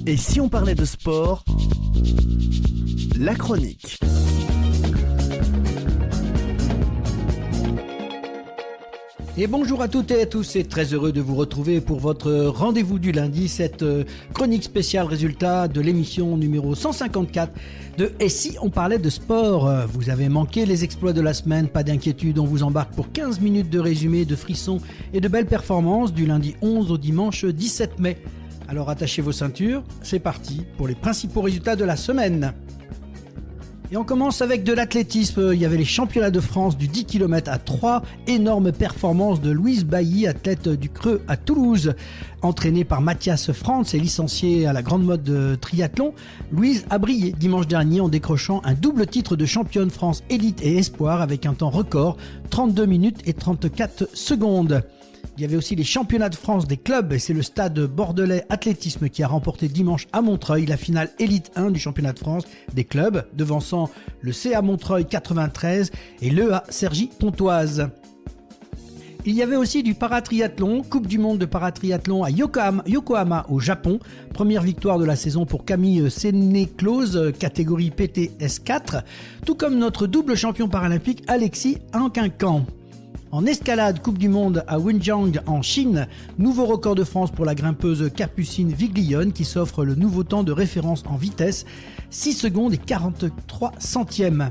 Et si on parlait de sport, la chronique. Et bonjour à toutes et à tous, et très heureux de vous retrouver pour votre rendez-vous du lundi, cette chronique spéciale résultat de l'émission numéro 154 de Et si on parlait de sport. Vous avez manqué les exploits de la semaine, pas d'inquiétude, on vous embarque pour 15 minutes de résumé, de frissons et de belles performances du lundi 11 au dimanche 17 mai. Alors attachez vos ceintures, c'est parti pour les principaux résultats de la semaine. Et on commence avec de l'athlétisme. Il y avait les championnats de France du 10 km à 3 énormes performances de Louise Bailly, athlète du Creux à Toulouse. Entraînée par Mathias Franz et licenciée à la grande mode de triathlon, Louise a brillé dimanche dernier en décrochant un double titre de championne France élite et espoir avec un temps record, 32 minutes et 34 secondes. Il y avait aussi les championnats de France des clubs et c'est le stade bordelais athlétisme qui a remporté dimanche à Montreuil la finale élite 1 du championnat de France des clubs, devançant le CA Montreuil 93 et l'EA Cergy-Pontoise. Il y avait aussi du paratriathlon, Coupe du monde de paratriathlon à Yokohama au Japon. Première victoire de la saison pour Camille Sénéclose, catégorie PTS4, tout comme notre double champion paralympique Alexis Anquincan. En escalade, Coupe du monde à Wenjiang en Chine, nouveau record de France pour la grimpeuse Capucine Viglione qui s'offre le nouveau temps de référence en vitesse, 6 secondes et 43 centièmes.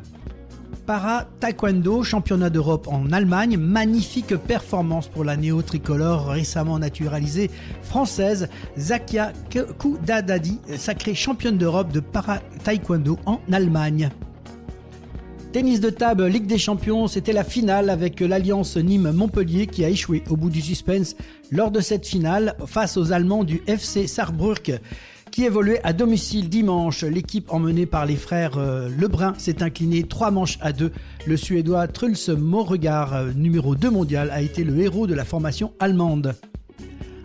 Para-taekwondo, championnat d'Europe en Allemagne, magnifique performance pour la néo-tricolore récemment naturalisée française Zakia Koudadadi, sacrée championne d'Europe de para-taekwondo en Allemagne. Tennis de table, Ligue des Champions, c'était la finale avec l'Alliance Nîmes-Montpellier qui a échoué au bout du suspense lors de cette finale face aux Allemands du FC Saarbrück qui évoluait à domicile dimanche. L'équipe emmenée par les frères Lebrun s'est inclinée 3 manches à 2. Le Suédois Truls Mauregard, numéro 2 mondial, a été le héros de la formation allemande.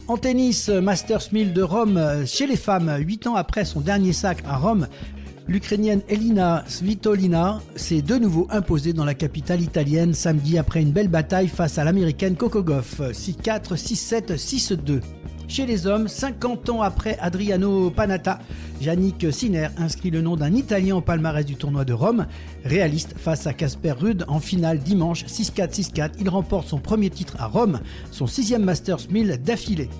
En tennis, Masters 1000 de Rome chez les femmes, 8 ans après son dernier sacre à Rome, l'Ukrainienne Elina Svitolina s'est de nouveau imposée dans la capitale italienne samedi après une belle bataille face à l'américaine Coco Gauff, 6-4, 6-7, 6-2. Chez les hommes, 50 ans après Adriano Panatta, Yannick Sinner inscrit le nom d'un Italien au palmarès du tournoi de Rome. Réaliste face à Casper Ruud en finale dimanche 6-4, 6-4, il remporte son premier titre à Rome, son 6e Masters 1000 d'affilée.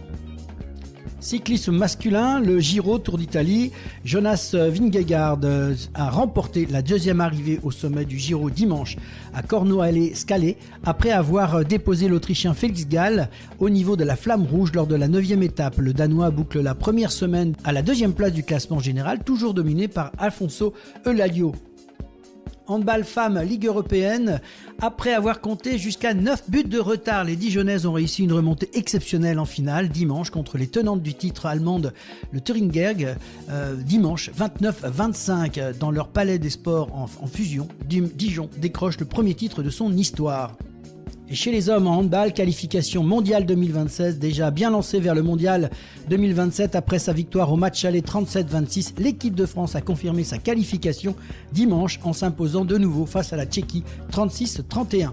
Cyclisme masculin, le Giro Tour d'Italie, Jonas Vingegaard a remporté la deuxième arrivée au sommet du Giro dimanche à Cornualescale après avoir déposé l'Autrichien Felix Gall au niveau de la flamme rouge lors de la 9e étape. Le Danois boucle la première semaine à la 2e place du classement général, toujours dominé par Alfonso Eulario. Handball femmes, Ligue européenne, après avoir compté jusqu'à 9 buts de retard, les Dijonnaises ont réussi une remontée exceptionnelle en finale dimanche contre les tenantes du titre allemande, le Thuringerg, dimanche 29-25 dans leur palais des sports en fusion. Dijon décroche le premier titre de son histoire. Et chez les hommes en handball, qualification mondiale 2026, déjà bien lancée vers le mondial 2027 après sa victoire au match aller 37-26, l'équipe de France a confirmé sa qualification dimanche en s'imposant de nouveau face à la Tchéquie 36-31.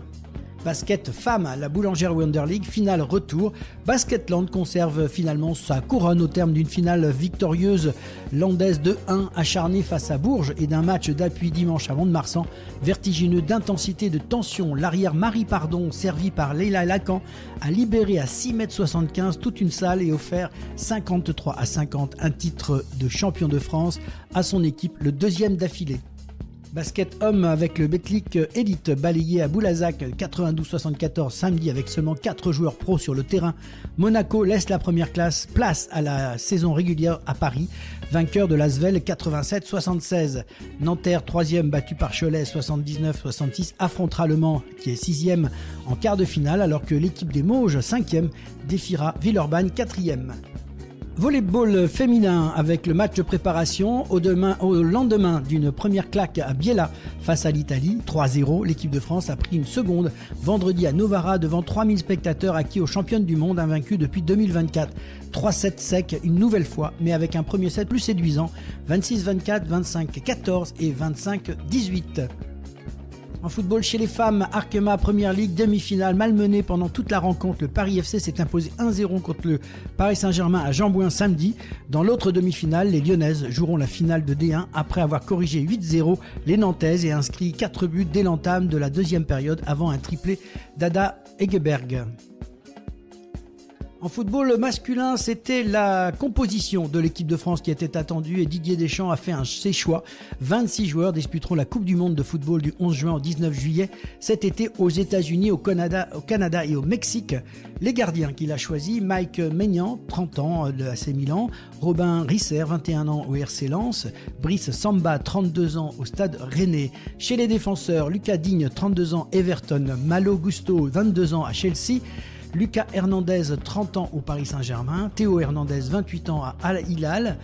Basket femmes, la Boulangère Wonder League, finale retour. Basketland conserve finalement sa couronne au terme d'une finale victorieuse landaise de 1 acharnée face à Bourges et d'un match d'appui dimanche à Mont-de-Marsan. Vertigineux d'intensité et de tension, l'arrière Marie Pardon, servi par Leila Lacan, a libéré à 6,75 m toute une salle et offert 53-50, un titre de champion de France à son équipe, le deuxième d'affilée. Basket homme avec le Betclic Elite balayé à Boulazac 92-74 samedi avec seulement 4 joueurs pros sur le terrain. Monaco laisse la première place à la saison régulière à Paris, vainqueur de l'Asvel 87-76. Nanterre 3e battu par Cholet 79-66 affrontera Le Mans qui est 6e en quart de finale alors que l'équipe des Mauges 5e défiera Villeurbanne 4e. Volleyball féminin avec le match de préparation au lendemain d'une première claque à Biella face à l'Italie, 3-0. L'équipe de France a pris une seconde vendredi à Novara devant 3000 spectateurs acquis aux championnes du monde invaincus depuis 2024. 3-7 secs une nouvelle fois, mais avec un premier set plus séduisant, 26-24, 25-14 et 25-18. En football chez les femmes, Arkema Première Ligue, demi-finale, malmenée pendant toute la rencontre. Le Paris FC s'est imposé 1-0 contre le Paris Saint-Germain à Jean-Bouin samedi. Dans l'autre demi-finale, les Lyonnaises joueront la finale de D1 après avoir corrigé 8-0 les Nantaises et inscrit 4 buts dès l'entame de la deuxième période avant un triplé d'Ada Hegerberg. En football masculin, c'était la composition de l'équipe de France qui était attendue et Didier Deschamps a fait ses choix. 26 joueurs disputeront la Coupe du Monde de football du 11 juin au 19 juillet cet été aux États-Unis, au Canada et au Mexique. Les gardiens qu'il a choisis, Mike Maignan, 30 ans de AC Milan, Robin Risser, 21 ans au RC Lens, Brice Samba, 32 ans au Stade Rennais. Chez les défenseurs, Lucas Digne, 32 ans, Everton, Malo Gusto, 22 ans à Chelsea, Lucas Hernandez, 30 ans au Paris Saint-Germain, Théo Hernandez, 28 ans à Al Hilal,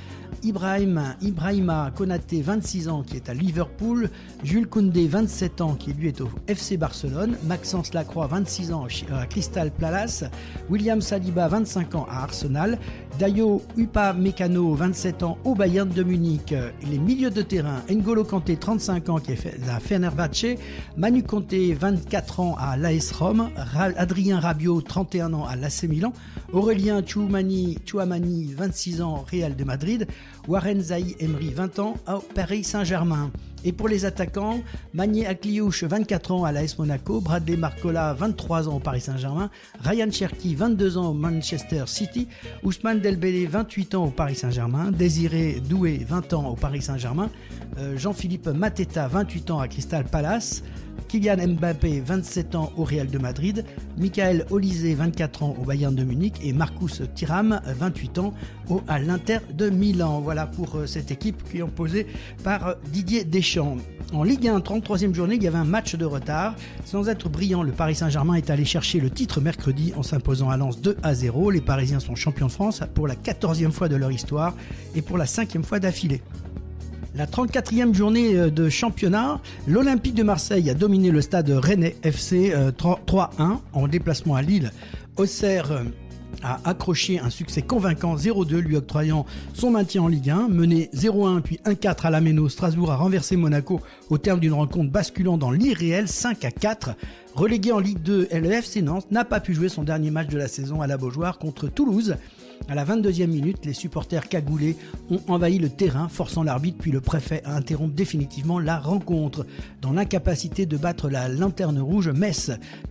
Ibrahima Konaté, 26 ans, qui est à Liverpool, Jules Koundé, 27 ans, qui lui est au FC Barcelone, Maxence Lacroix, 26 ans à Crystal Palace, William Saliba, 25 ans à Arsenal, Dayo Upamecano, 27 ans au Bayern de Munich. Les milieux de terrain, N'Golo Kanté, 35 ans, qui est à Fenerbahçe, Manu Conte, 24 ans à l'AS Rome, Adrien Rabiot, 31 ans à l'AC Milan, Aurélien Tchouamani, 26 ans, Real de Madrid, Warren Zaï Emery, 20 ans au Paris Saint-Germain. Et pour les attaquants, Magné Akliouche, 24 ans à l'AS Monaco, Bradley Marcola, 23 ans au Paris Saint-Germain, Ryan Cherki, 22 ans au Manchester City, Ousmane Dembélé, 28 ans au Paris Saint-Germain, Désiré Doué, 20 ans au Paris Saint-Germain, Jean-Philippe Mateta, 28 ans à Crystal Palace, Kylian Mbappé, 27 ans au Real de Madrid, Michael Olise, 24 ans au Bayern de Munich et Marcus Thuram, 28 ans à l'Inter de Milan. Voilà pour cette équipe qui est composée par Didier Deschamps. En Ligue 1, 33e journée, il y avait un match de retard. Sans être brillant, le Paris Saint-Germain est allé chercher le titre mercredi en s'imposant à Lens 2-0. Les Parisiens sont champions de France pour la 14e fois de leur histoire et pour la 5e fois d'affilée. La 34e journée de championnat, l'Olympique de Marseille a dominé le stade Rennais FC 3-1 en déplacement à Lille. Auxerre a accroché un succès convaincant 0-2, lui octroyant son maintien en Ligue 1. Mené 0-1 puis 1-4 à la Méno, Strasbourg a renversé Monaco au terme d'une rencontre basculant dans l'irréel 5-4. Relégué en Ligue 2, le FC Nantes n'a pas pu jouer son dernier match de la saison à la Beaujoire contre Toulouse. À la 22e minute, les supporters cagoulés ont envahi le terrain, forçant l'arbitre puis le préfet à interrompre définitivement la rencontre. Dans l'incapacité de battre la lanterne rouge,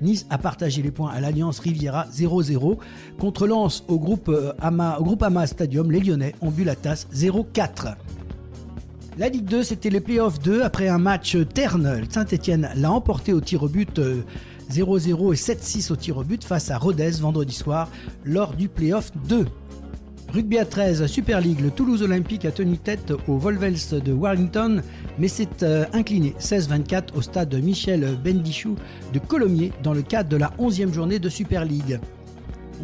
Nice a partagé les points à l'Alliance Riviera 0-0. Contre Lens au groupe Ama Stadium, les Lyonnais ont bu la tasse 0-4. La Ligue 2, c'était les Playoffs 2. Après un match terne, Saint-Etienne l'a emporté au tir au but 0-0 et 7-6 au tir au but face à Rodez vendredi soir lors du Playoff 2. Rugby à 13, Super League, le Toulouse Olympique a tenu tête aux Volvels de Warrington, mais s'est incliné 16-24 au stade Michel Bendichou de Colomiers dans le cadre de la 11e journée de Super League.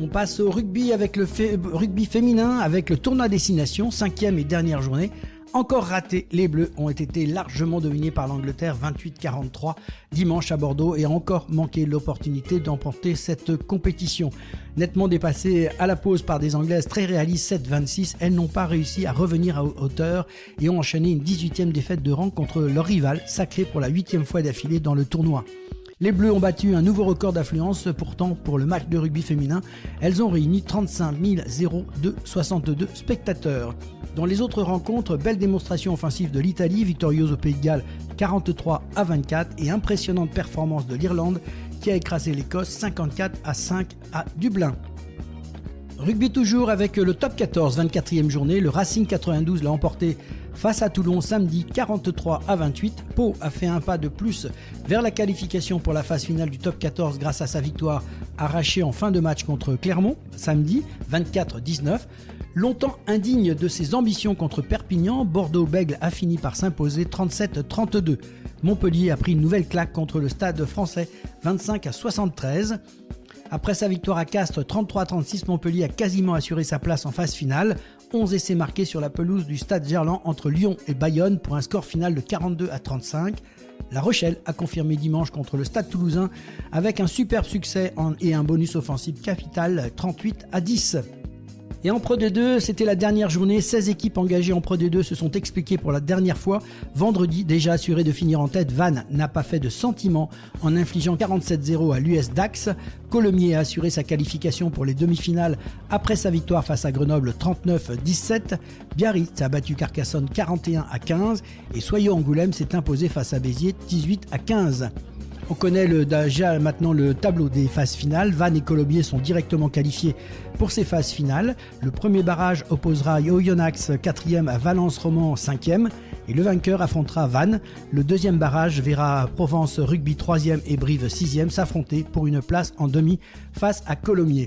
On passe au rugby avec le rugby féminin avec le tournoi Destination, 5e et dernière journée. Encore raté, les Bleus ont été largement dominés par l'Angleterre 28-43 dimanche à Bordeaux et ont encore manqué l'opportunité d'emporter cette compétition. Nettement dépassées à la pause par des Anglaises très réalistes 7-26, elles n'ont pas réussi à revenir à hauteur et ont enchaîné une 18e défaite de rang contre leur rival, sacré pour la 8e fois d'affilée dans le tournoi. Les Bleus ont battu un nouveau record d'affluence, pourtant pour le match de rugby féminin, elles ont réuni 35 062 spectateurs. Dans les autres rencontres, belle démonstration offensive de l'Italie, victorieuse au Pays de Galles 43-24 et impressionnante performance de l'Irlande qui a écrasé l'Écosse 54-5 à Dublin. Rugby toujours avec le top 14, 24e journée, le Racing 92 l'a emporté face à Toulon samedi 43-28. Pau a fait un pas de plus vers la qualification pour la phase finale du top 14 grâce à sa victoire arrachée en fin de match contre Clermont samedi 24-19. Longtemps indigne de ses ambitions contre Perpignan, Bordeaux-Bègles a fini par s'imposer 37-32. Montpellier a pris une nouvelle claque contre le Stade français 25-73. Après sa victoire à Castres 33-36, Montpellier a quasiment assuré sa place en phase finale. 11 essais marqués sur la pelouse du Stade Gerland entre Lyon et Bayonne pour un score final de 42-35. La Rochelle a confirmé dimanche contre le Stade Toulousain avec un superbe succès et un bonus offensif capital 38-10. Et en Pro D2, c'était la dernière journée. 16 équipes engagées en Pro D2 se sont expliquées pour la dernière fois. Vendredi, déjà assuré de finir en tête, Vannes n'a pas fait de sentiment en infligeant 47-0 à l'US Dax. Colomiers a assuré sa qualification pour les demi-finales après sa victoire face à Grenoble 39-17. Biarritz a battu Carcassonne 41-15 et Soyaux-Angoulême s'est imposé face à Béziers 18-15. On connaît déjà maintenant le tableau des phases finales. Vannes et Colomiers sont directement qualifiés pour ces phases finales. Le premier barrage opposera Oyonnax 4e à Valence-Roman 5e et le vainqueur affrontera Vannes. Le deuxième barrage verra Provence Rugby 3e et Brive 6e s'affronter pour une place en demi face à Colomiers.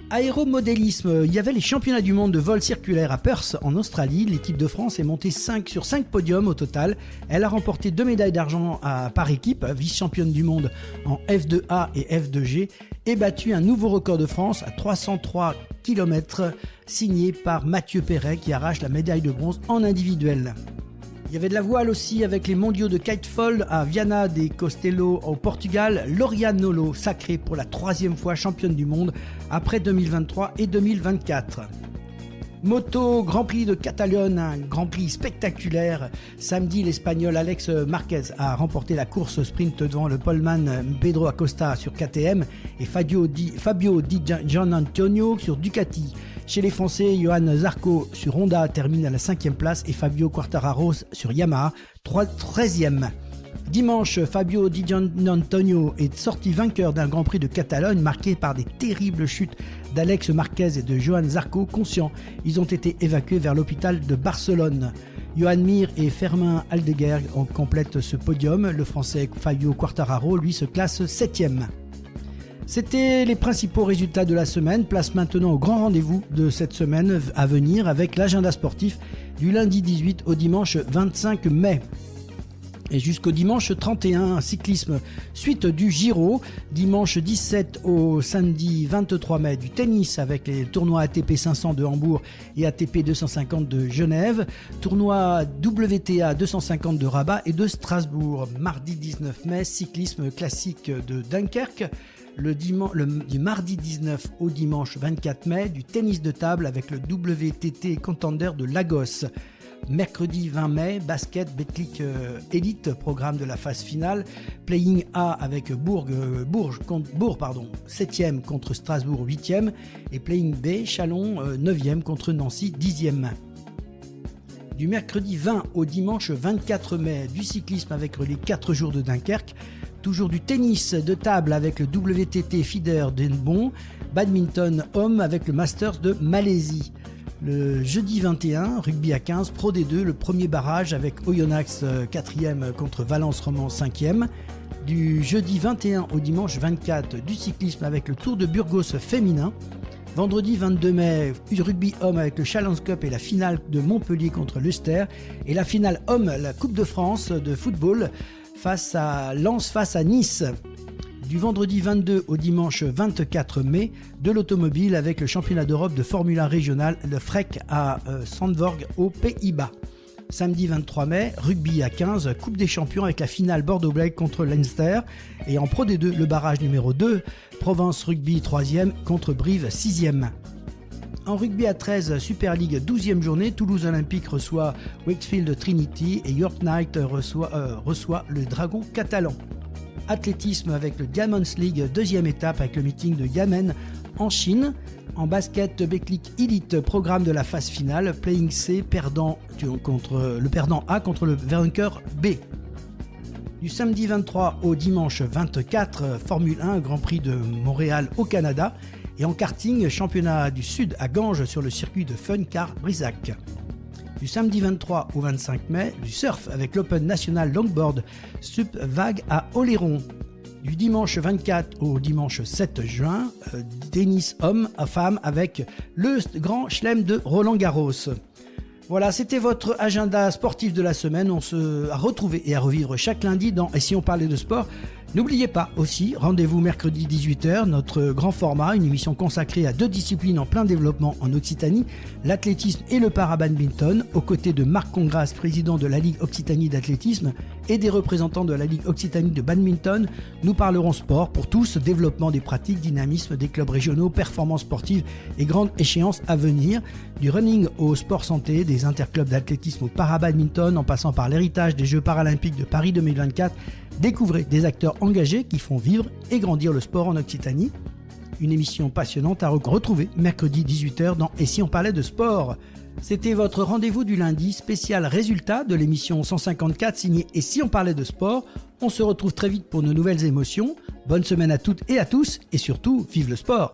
Aéromodélisme, il y avait les championnats du monde de vol circulaire à Perth en Australie. L'équipe de France est montée 5 podiums au total. Elle a remporté 2 médailles d'argent par équipe, vice-championne du monde en F2A et F2G, et battu un nouveau record de France à 303 km signé par Mathieu Perret qui arrache la médaille de bronze en individuel. Il y avait de la voile aussi avec les mondiaux de kitefall à Viana de Castelo au Portugal. Lauriane Nolo sacrée pour la 3e fois championne du monde après 2023 et 2024. Moto, Grand Prix de Catalogne, un Grand Prix spectaculaire. Samedi, l'Espagnol Alex Marquez a remporté la course sprint devant le poleman Pedro Acosta sur KTM et Fabio Di Gianantonio sur Ducati. Chez les Français, Johan Zarco sur Honda termine à la 5e place et Fabio Quartararo sur Yamaha 13e. Dimanche, Fabio Di Gianantonio est sorti vainqueur d'un Grand Prix de Catalogne marqué par des terribles chutes d'Alex Marquez et de Johan Zarco conscients. Ils ont été évacués vers l'hôpital de Barcelone. Johan Mir et Fermin Aldeguer complètent ce podium. Le Français Fabio Quartararo, lui, se classe 7e. C'était les principaux résultats de la semaine. Place maintenant au grand rendez-vous de cette semaine à venir avec l'agenda sportif du lundi 18 au dimanche 25 mai. Et jusqu'au dimanche 31, cyclisme suite du Giro. Dimanche 17 au samedi 23 mai, du tennis avec les tournois ATP 500 de Hambourg et ATP 250 de Genève. Tournoi WTA 250 de Rabat et de Strasbourg. Mardi 19 mai, cyclisme classique de Dunkerque. Du mardi 19 au dimanche 24 mai, du tennis de table avec le WTT Contender de Lagos. Mercredi 20 mai, basket Betclic Elite, programme de la phase finale. Playing A avec Bourg 7e contre Strasbourg 8e. Et Playing B, Chalon 9e contre Nancy 10e. Du mercredi 20 au dimanche 24 mai, du cyclisme avec les 4 jours de Dunkerque. Toujours du tennis de table avec le WTT Feeder d'Enbon, badminton homme avec le Masters de Malaisie. Le jeudi 21, rugby à 15, Pro D2, le premier barrage avec Oyonnax 4e contre Valence-Roman 5e. Du jeudi 21 au dimanche 24, du cyclisme avec le Tour de Burgos féminin. Vendredi 22 mai, rugby homme avec le Challenge Cup et la finale de Montpellier contre l'Ulster. Et la finale homme, la Coupe de France de football, face à Lens face à Nice. Du vendredi 22 au dimanche 24 mai, de l'automobile avec le championnat d'Europe de Formule 1 régional, le FREC à Zandvoort aux Pays-Bas. Samedi 23 mai, rugby à 15, Coupe des champions avec la finale Bordeaux-Blake contre Leinster. Et en Pro D2, le barrage numéro 2, Provence Rugby 3e contre Brive 6e. En rugby à 13, Super League 12e journée, Toulouse Olympique reçoit Wakefield Trinity et York Knight reçoit le Dragon catalan. Athlétisme avec le Diamonds League, deuxième étape avec le meeting de Yamen en Chine. En basket, Betclic Elite, programme de la phase finale, Playing C, le perdant A contre le vainqueur B. Du samedi 23 au dimanche 24, Formule 1, Grand Prix de Montréal au Canada. Et en karting, championnat du Sud à Ganges sur le circuit de Fun Car Brisac. Du samedi 23 au 25 mai, du surf avec l'Open National Longboard Sup Vague à Oléron. Du dimanche 24 au dimanche 7 juin, tennis homme à femme avec le Grand Chelem de Roland Garros. Voilà, c'était votre agenda sportif de la semaine. On se a retrouvé et à revivre chaque lundi dans Et si on parlait de sport, N'oubliez pas aussi, rendez-vous mercredi 18h, notre grand format, une émission consacrée à 2 disciplines en plein développement en Occitanie, l'athlétisme et le para-badminton, aux côtés de Marc Congras, président de la Ligue Occitanie d'athlétisme, et des représentants de la Ligue Occitanie de badminton. Nous parlerons sport pour tous, développement des pratiques, dynamisme des clubs régionaux, performances sportives et grandes échéances à venir, du running au sport santé, des interclubs d'athlétisme au para-badminton, en passant par l'héritage des Jeux paralympiques de Paris 2024. Découvrez des acteurs engagés qui font vivre et grandir le sport en Occitanie. Une émission passionnante à retrouver mercredi 18h dans Et si on parlait de sport. C'était votre rendez-vous du lundi spécial résultat de l'émission 154 signée Et si on parlait de sport. On se retrouve très vite pour de nouvelles émotions. Bonne semaine à toutes et à tous et surtout, vive le sport!